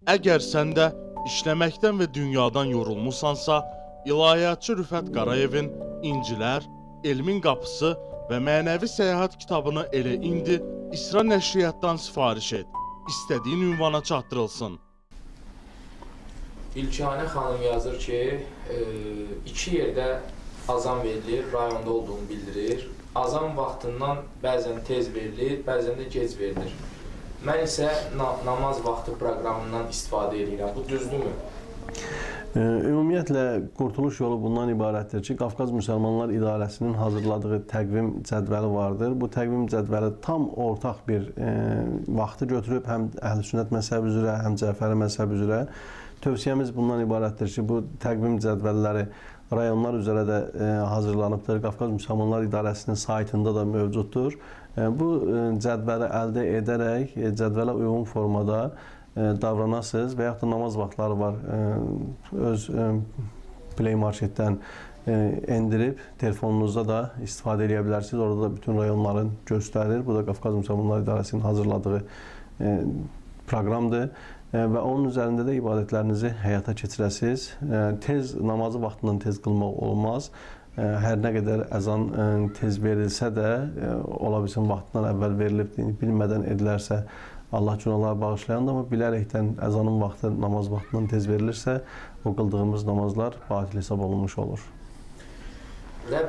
Əgər sən də işləməkdən və dünyadan yorulmusansa, İlahiyyatçı Rüfət Qarayevin İncilər, Elmin Qapısı və Mənəvi Səyahət kitabını elə indi İsra Nəşriyyatdan sifariş et. İstədiyin ünvana çatdırılsın. İlkihanə xanım yazır ki, iki yerdə azan verilir, rayonda olduğunu bildirir. Azan vaxtından bəzən tez verilir, bəzən də gec verilir. Mən isə namaz vaxtı proqramından istifadə edirəm. Bu düzdürmü? Ümumiyyətlə, qurtuluş yolu bundan ibarətdir ki, Qafqaz Müsəlmanlar İdarəsinin hazırladığı təqvim cədvəli vardır. Bu təqvim cədvəli tam ortaq bir vaxtı götürüb həm Əhl-i-Sünnət məzhəbi üzrə, həm Cəfəri məzhəbi üzrə. Tövsiyəmiz bundan ibarətdir ki, bu təqvim cədvəlləri rayonlar üzrə də hazırlanıbdır. Qafqaz Müsəlmanlar İdarəsinin saytında da mövcuddur. Bu cədvəli əldə edərək, cədvələ uyğun formada davranasınız və yaxud da namaz vaxtları var. Öz Play Marketdən endirib telefonunuzda da istifadə edə bilərsiniz. Orada da bütün rayonların göstərir. Bu da Qafqaz Müsəlmanlar İdarəsinin hazırladığı proqramdır. Və onun üzərində də ibadətlərinizi həyata keçirəsiniz. Tez namazı vaxtından tez qılmaq olmaz. Hər nə qədər əzan tez verilsə də, ola bilsin vaxtından əvvəl verilib, bilmədən edilərsə Allah günahları bağışlayandır, amma bilərəkdən əzanın vaxtı namaz vaxtından tez verilirsə, o qıldığımız namazlar batil hesab olunmuş olur. Rəbb